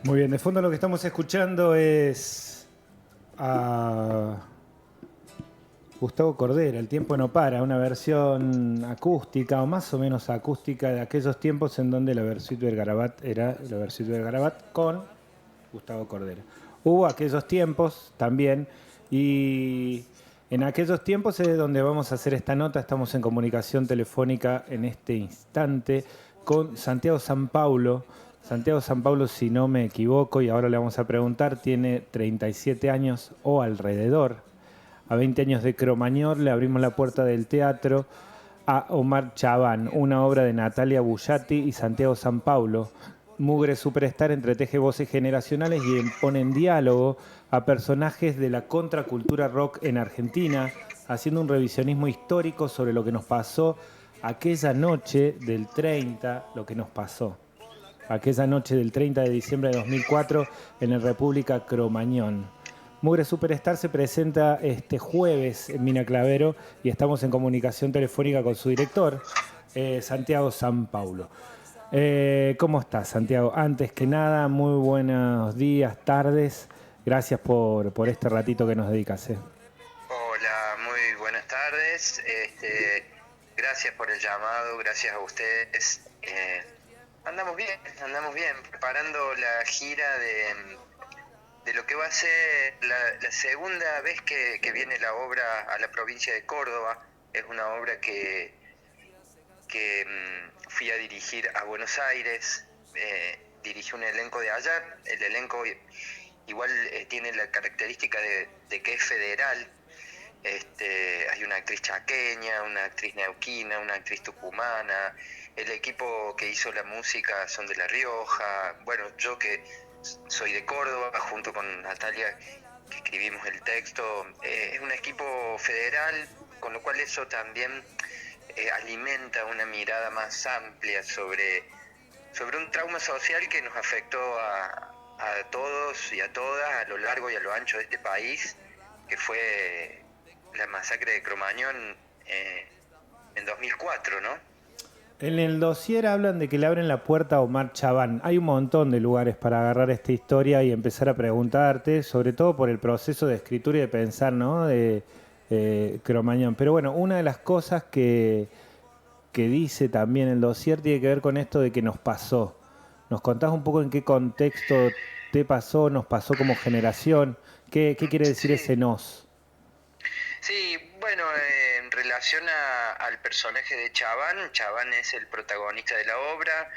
Muy bien, de fondo lo que estamos escuchando es a Gustavo Cordera, El tiempo no para, una versión acústica o más o menos acústica de aquellos tiempos en donde la Versito del Garabat era la Versito del Garabat con Gustavo Cordera. Hubo aquellos tiempos también y en aquellos tiempos es donde vamos a hacer esta nota. Estamos en comunicación telefónica en este instante con Santiago San Paulo. Santiago San Paulo, si no me equivoco, y ahora le vamos a preguntar, tiene 37 años o alrededor. A 20 años de Cromañón le abrimos la puerta del teatro a Omar Chabán, una obra de Natalia Bullati y Santiago San Paulo. Mugre Superstar entreteje voces generacionales y pone en diálogo a personajes de la contracultura rock en Argentina, haciendo un revisionismo histórico sobre lo que nos pasó aquella noche del 30, lo que nos pasó. Aquella noche del 30 de diciembre de 2004 en el República Cromañón. Mugre Superstar se presenta este jueves en Mina Clavero y estamos en comunicación telefónica con su director, Santiago San Paulo. ¿Cómo estás, Santiago? Antes que nada, muy buenos días, tardes. Gracias por este ratito que nos dedicas. Hola, muy buenas tardes. Gracias por el llamado, gracias a ustedes. Andamos bien, preparando la gira de lo que va a ser la segunda vez que viene la obra a la provincia de Córdoba. Es una obra que fui a dirigir a Buenos Aires, dirigí un elenco de allá. El elenco igual tiene la característica de que es federal. Hay una actriz chaqueña, una actriz neuquina, una actriz tucumana. El equipo que hizo la música son de La Rioja. Bueno, yo que soy de Córdoba, junto con Natalia, que escribimos el texto. Es un equipo federal, con lo cual eso también alimenta una mirada más amplia sobre un trauma social que nos afectó a todos y a todas a lo largo y a lo ancho de este país, que fue la masacre de Cromañón en 2004, ¿no? En el dossier hablan de que le abren la puerta a Omar Chabán. Hay un montón de lugares para agarrar esta historia y empezar a preguntarte, sobre todo por el proceso de escritura y de pensar, ¿no? De Cromañón. Pero bueno, una de las cosas que dice también el dossier tiene que ver con esto de que nos pasó. ¿Nos contás un poco en qué contexto te pasó, nos pasó como generación? ¿Qué quiere decir ese Sí, nos? sí, bueno, en relación al personaje de Chabán, Chabán es el protagonista de la obra.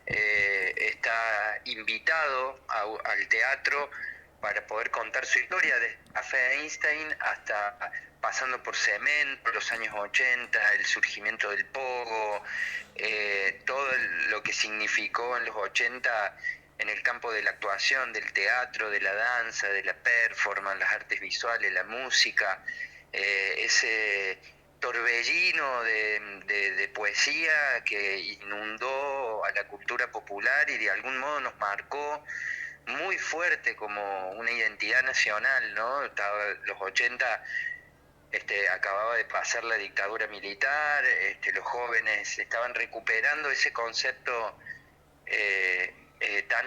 Está invitado al teatro para poder contar su historia, desde Café Einstein hasta pasando por Cemento, los años 80, el surgimiento del pogo, todo lo que significó en los 80 en el campo de la actuación, del teatro, de la danza, de la performance, las artes visuales, la música. Ese torbellino de poesía que inundó a la cultura popular y de algún modo nos marcó muy fuerte como una identidad nacional, ¿no? Los 80 acababa de pasar la dictadura militar. Los jóvenes estaban recuperando ese concepto tan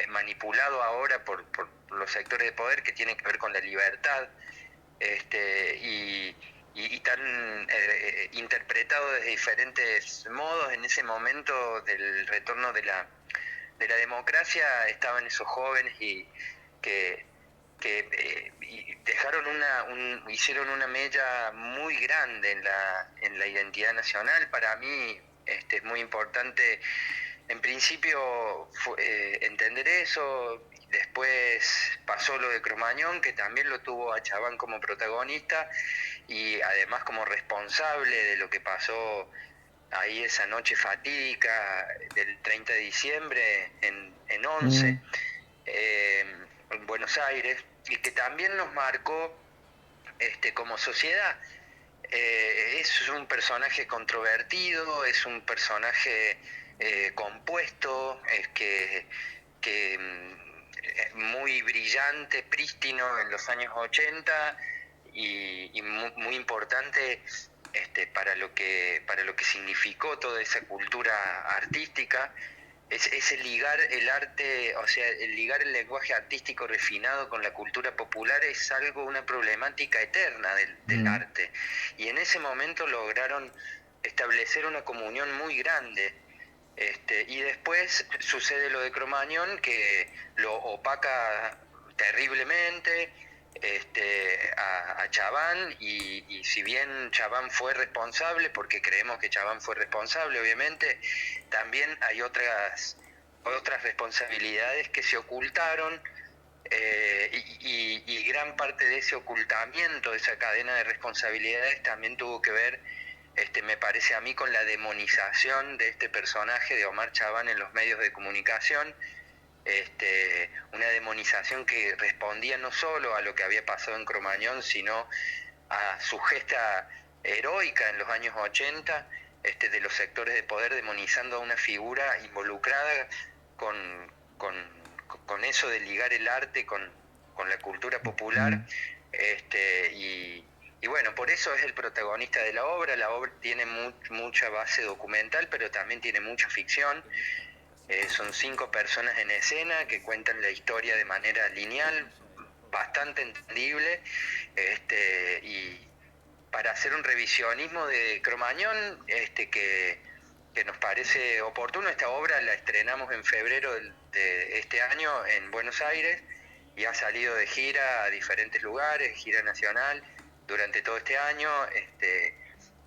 manipulado ahora por los sectores de poder, que tiene que ver con la libertad, este, y, y tan interpretado de diferentes modos. En ese momento del retorno de la democracia estaban esos jóvenes que, que dejaron hicieron una mella muy grande en la identidad nacional. Para mí es muy importante, en principio, entender eso. Después pasó lo de Cromañón, que también lo tuvo a Chabán como protagonista y además como responsable de lo que pasó ahí esa noche fatídica del 30 de diciembre en Mm. 11, en Buenos Aires, y que también nos marcó como sociedad. Es un personaje controvertido, es un personaje compuesto, muy brillante, prístino en los años 80 y muy importante para lo que significó toda esa cultura artística. ese ligar el arte, o sea, el ligar el lenguaje artístico refinado con la cultura popular es algo, una problemática eterna del Mm, arte. Y en ese momento lograron establecer una comunión muy grande. Y después sucede lo de Cromañón, que lo opaca terriblemente a Chabán, y si bien Chabán fue responsable, porque creemos que Chabán fue responsable, obviamente, también hay otras responsabilidades que se ocultaron, y gran parte de ese ocultamiento, de esa cadena de responsabilidades, también tuvo que ver, me parece a mí, con la demonización de este personaje de Omar Chabán en los medios de comunicación, una demonización que respondía no solo a lo que había pasado en Cromañón, sino a su gesta heroica en los años 80, de los sectores de poder demonizando a una figura involucrada con, con, con eso de ligar el arte con la cultura mm. popular, y bueno, por eso es el protagonista de la obra tiene mucha base documental, pero también tiene mucha ficción. Son 5 personas en escena que cuentan la historia de manera lineal, bastante entendible, y para hacer un revisionismo de Cromañón, que nos parece oportuno. Esta obra la estrenamos en febrero de este año en Buenos Aires y ha salido de gira a diferentes lugares, gira nacional, durante todo este año.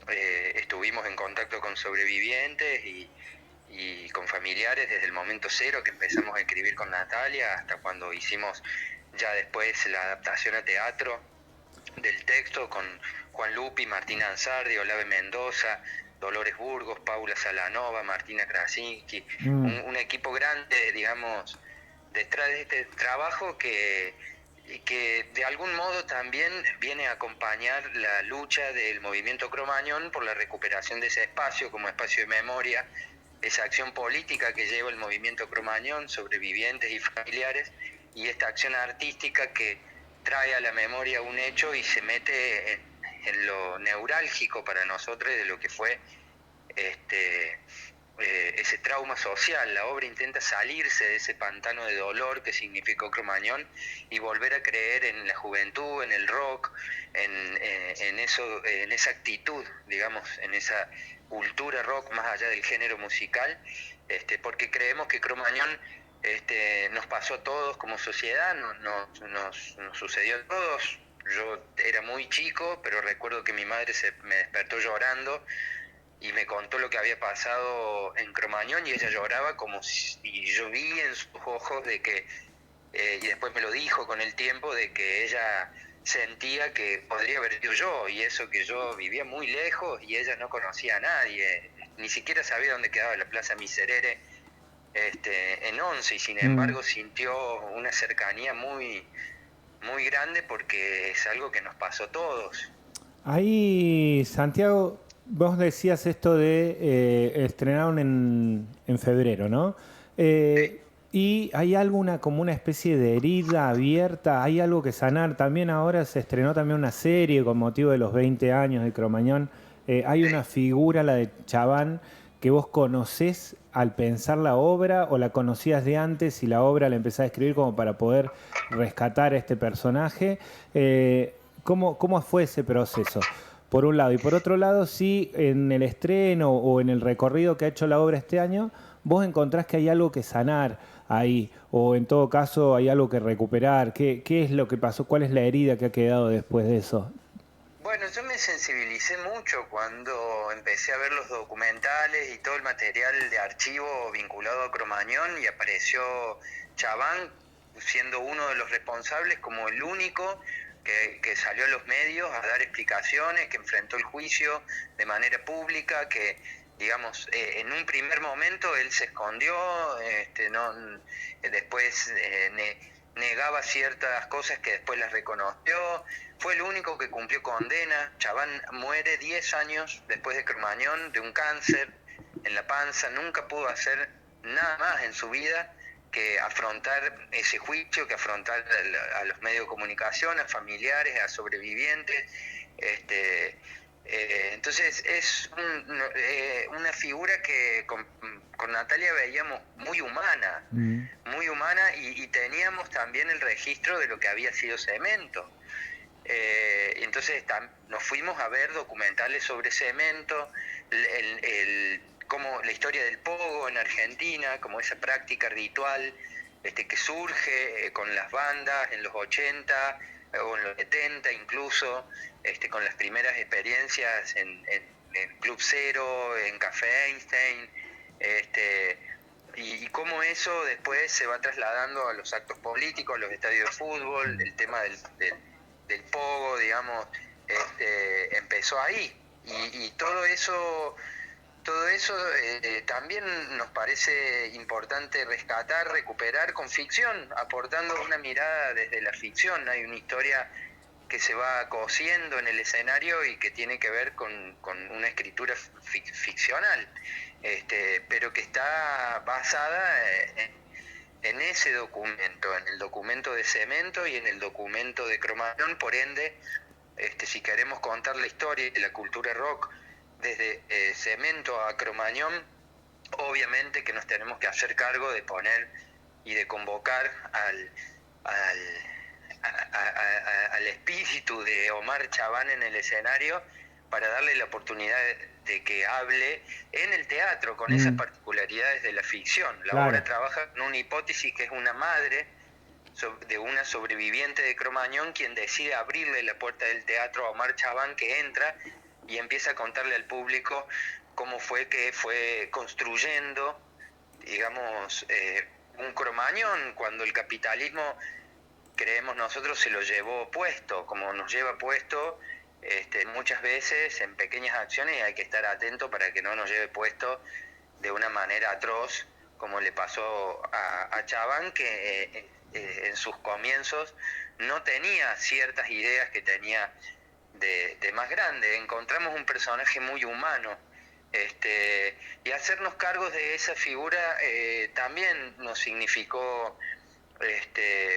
Estuvimos en contacto con sobrevivientes y con familiares desde el momento cero que empezamos a escribir con Natalia hasta cuando hicimos ya después la adaptación a teatro del texto con Juan Lupi, Martina Ansardi, Olave Mendoza, Dolores Burgos, Paula Salanova, Martina Krasinski, Mm. un equipo grande, digamos, detrás de este trabajo que de algún modo también viene a acompañar la lucha del movimiento Cromañón por la recuperación de ese espacio como espacio de memoria, esa acción política que lleva el movimiento Cromañón, sobrevivientes y familiares, y esta acción artística que trae a la memoria un hecho y se mete en lo neurálgico para nosotros de lo que fue este, ese trauma social. La obra intenta salirse de ese pantano de dolor que significó Cromañón y volver a creer en la juventud, en el rock, en esa actitud, digamos, en esa cultura rock más allá del género musical, porque creemos que Cromañón nos pasó a todos como sociedad, nos sucedió a todos. Yo era muy chico, pero recuerdo que mi madre me despertó llorando y me contó lo que había pasado en Cromañón, y ella lloraba como si, y yo vi en sus ojos de que, y después me lo dijo con el tiempo, de que ella sentía que podría haber sido yo, y eso que yo vivía muy lejos y ella no conocía a nadie, ni siquiera sabía dónde quedaba la Plaza Miserere, en Once, y sin Mm. embargo sintió una cercanía muy grande porque es algo que nos pasó a todos. Ahí, Santiago, vos decías esto de estrenaron en febrero, ¿no? Sí. Y hay alguna como una especie de herida abierta, hay algo que sanar. También ahora se estrenó también una serie con motivo de los 20 años de Cromañón. Hay una Sí. figura, la de Chabán, que vos conocés al pensar la obra o la conocías de antes y la obra la empezás a escribir como para poder rescatar a este personaje. ¿Cómo fue ese proceso? Por un lado. Y por otro lado, sí, en el estreno o en el recorrido que ha hecho la obra este año, vos encontrás que hay algo que sanar ahí, o en todo caso hay algo que recuperar. ¿Qué es lo que pasó? ¿Cuál es la herida que ha quedado después de eso? Bueno, yo me sensibilicé mucho cuando empecé a ver los documentales y todo el material de archivo vinculado a Cromañón, y apareció Chabán siendo uno de los responsables, como el único que salió a los medios a dar explicaciones, que enfrentó el juicio de manera pública, que digamos, en un primer momento él se escondió, después negaba ciertas cosas que después las reconoció. Fue el único que cumplió condena. Chabán muere 10 años después de Cromañón de un cáncer en la panza. Nunca pudo hacer nada más en su vida que afrontar ese juicio, que afrontar a los medios de comunicación, a familiares, a sobrevivientes. Este, Entonces es una figura que con Natalia veíamos Mm. muy humana y teníamos también el registro de lo que había sido Cemento. Entonces nos fuimos a ver documentales sobre Cemento, cómo la historia del pogo en Argentina, como esa práctica ritual que surge con las bandas en los 80 o en los 70 incluso, con las primeras experiencias en Club Cero, en Café Einstein, y cómo eso después se va trasladando a los actos políticos, a los estadios de fútbol, el tema del pogo, digamos, empezó ahí. Y todo eso también nos parece importante rescatar, recuperar con ficción, aportando una mirada desde la ficción. Hay una historia que se va cosiendo en el escenario y que tiene que ver con una escritura ficcional, pero que está basada en ese documento, en el documento de Cemento y en el documento de Cromañón. Por ende, si queremos contar la historia de la cultura rock desde Cemento a Cromañón, obviamente que nos tenemos que hacer cargo de poner y de convocar al espíritu de Omar Chabán en el escenario para darle la oportunidad de que hable en el teatro con esas particularidades de la ficción. La Claro. obra trabaja con una hipótesis que es una madre de una sobreviviente de Cromañón quien decide abrirle la puerta del teatro a Omar Chabán, que entra y empieza a contarle al público cómo fue que fue construyendo, digamos, un Cromañón cuando el capitalismo, creemos nosotros, se lo llevó puesto, como nos lleva puesto muchas veces en pequeñas acciones, y hay que estar atento para que no nos lleve puesto de una manera atroz, como le pasó a Chabán, que en sus comienzos no tenía ciertas ideas que tenía de más grande. Encontramos un personaje muy humano, y hacernos cargos de esa figura también nos significó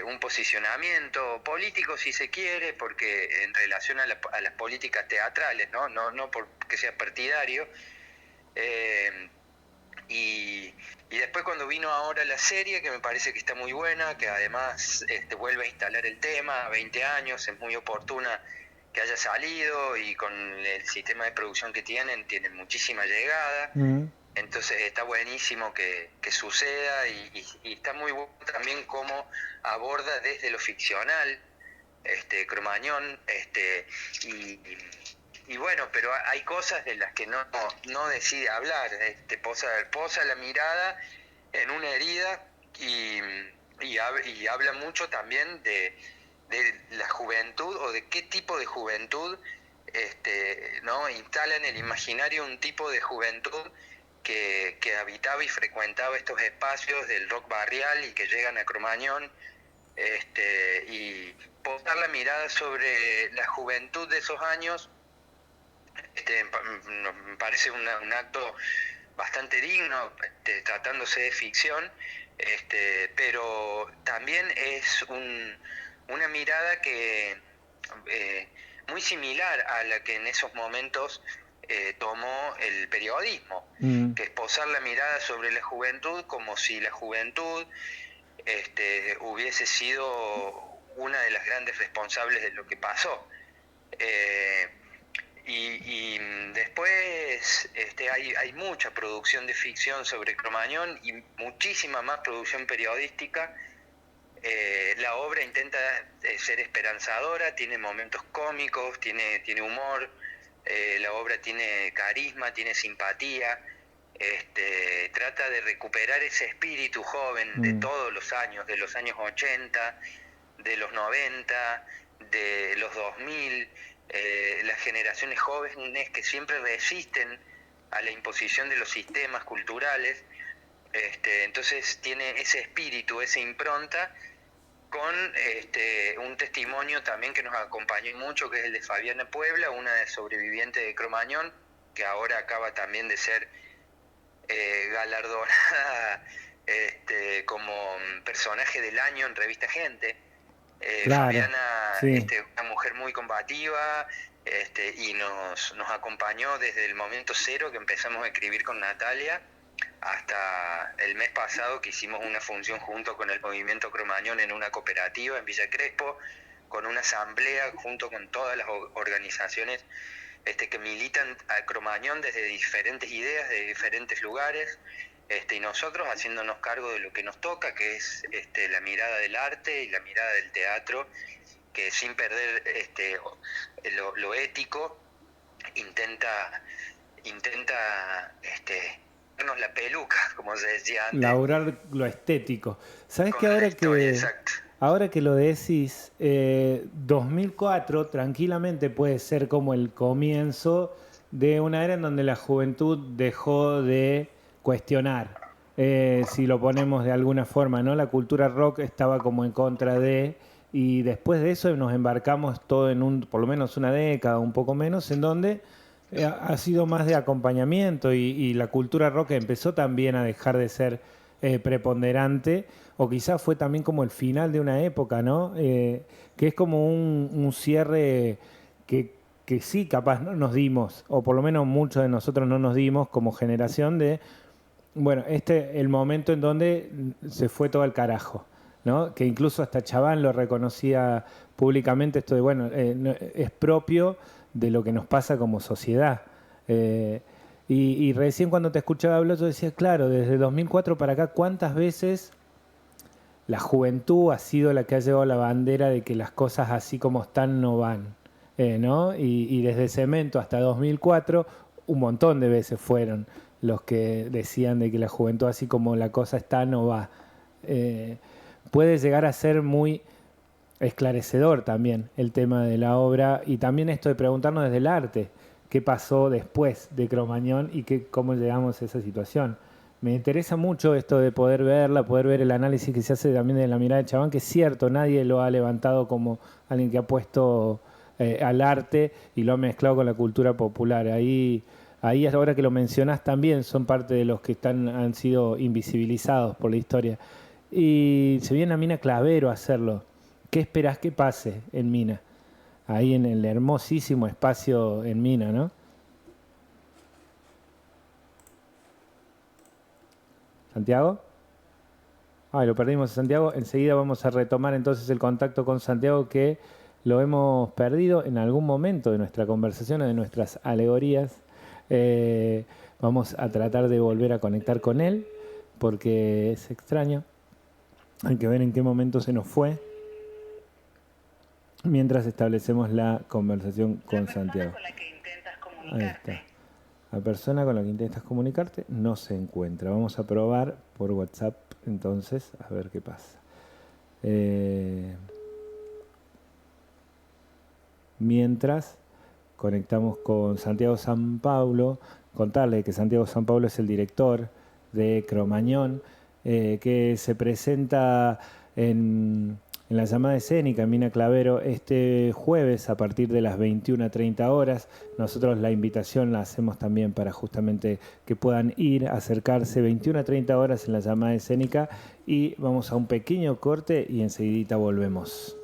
un posicionamiento político, si se quiere, porque en relación a las políticas teatrales, no porque sea partidario. eh, y después cuando vino ahora la serie, que me parece que está muy buena, que además vuelve a instalar el tema, 20 años, es muy oportuna que haya salido, y con el sistema de producción que tienen muchísima llegada. Entonces está buenísimo que suceda, y está muy bueno también cómo aborda desde lo ficcional Cromañón, y, y bueno, pero hay cosas de las que no decide hablar, posa la mirada en una herida, y habla mucho también de la juventud, o de qué tipo de juventud no instala en el imaginario un tipo de juventud que habitaba y frecuentaba estos espacios del rock barrial y que llegan a Cromañón, y posar la mirada sobre la juventud de esos años. Me parece un acto bastante digno, tratándose de ficción, pero también es una mirada que muy similar a la que en esos momentos tomó el periodismo, que es posar la mirada sobre la juventud como si la juventud hubiese sido una de las grandes responsables de lo que pasó. Y después hay mucha producción de ficción sobre Cromañón y muchísima más producción periodística. La obra intenta ser esperanzadora, tiene momentos cómicos, tiene humor, la obra tiene carisma, tiene simpatía, trata de recuperar ese espíritu joven de todos los años, de los años 80, de los 90, de los 2000, las generaciones jóvenes que siempre resisten a la imposición de los sistemas culturales. Entonces tiene ese espíritu, esa impronta, con un testimonio también que nos acompañó mucho, que es el de Fabiana Puebla, una sobreviviente de Cromañón, que ahora acaba también de ser galardonada como personaje del año en Revista Gente. Claro, Fabiana, sí. una mujer muy combativa, y nos acompañó desde el momento cero que empezamos a escribir con Natalia hasta el mes pasado que hicimos una función junto con el Movimiento Cromañón en una cooperativa en Villa Crespo, con una asamblea junto con todas las organizaciones que militan a Cromañón desde diferentes ideas, de diferentes lugares, y nosotros haciéndonos cargo de lo que nos toca, que es la mirada del arte y la mirada del teatro, que sin perder lo ético intenta darnos la peluca, como se decía antes. Laburar lo estético. ¿Sabes que exacto. ahora que lo decís, 2004 tranquilamente puede ser como el comienzo de una era en donde la juventud dejó de cuestionar, si lo ponemos de alguna forma, ¿no? La cultura rock estaba como en contra de, y después de eso nos embarcamos todo en por lo menos una década, un poco menos, en donde ha sido más de acompañamiento y la cultura rock empezó también a dejar de ser preponderante, o quizás fue también como el final de una época, ¿no? Que es como un cierre que sí, capaz no nos dimos, o por lo menos muchos de nosotros no nos dimos como generación de, bueno, el momento en donde se fue todo al carajo, ¿no? Que incluso hasta Chaván lo reconocía públicamente, esto de, bueno, es propio de lo que nos pasa como sociedad. Y recién cuando te escuchaba hablar, yo decía, claro, desde 2004 para acá, ¿cuántas veces la juventud ha sido la que ha llevado la bandera de que las cosas así como están no van? ¿No? Y desde Cemento hasta 2004, un montón de veces fueron los que decían de que la juventud así como la cosa está no va. Puede llegar a ser muy esclarecedor también el tema de la obra y también esto de preguntarnos desde el arte qué pasó después de Cromañón y cómo llegamos a esa situación. Me interesa mucho esto de poder verla, poder ver el análisis que se hace también de la mirada de Chaván, que es cierto, nadie lo ha levantado como alguien que ha puesto al arte y lo ha mezclado con la cultura popular. Ahí ahora que lo mencionás también son parte de los que han sido invisibilizados por la historia. Y se viene a Mina Clavero a hacerlo. ¿Qué esperás que pase en Mina? Ahí en el hermosísimo espacio en Mina, ¿no? ¿Santiago? Lo perdimos a Santiago. Enseguida vamos a retomar entonces el contacto con Santiago, que lo hemos perdido en algún momento de nuestra conversación o de nuestras alegorías. Vamos a tratar de volver a conectar con él, porque es extraño. Hay que ver en qué momento se nos fue, mientras establecemos la conversación con Santiago. Ahí está. La persona con la que intentas comunicarte no se encuentra. Vamos a probar por WhatsApp entonces a ver qué pasa. Mientras conectamos con Santiago San Paulo, contarle que Santiago San Paulo es el director de Cromañón, que se presenta en la llamada escénica en Mina Clavero este jueves a partir de las 21:30 horas. Nosotros la invitación la hacemos también para justamente que puedan ir, acercarse 21:30 horas en la llamada escénica, y vamos a un pequeño corte y enseguidita volvemos.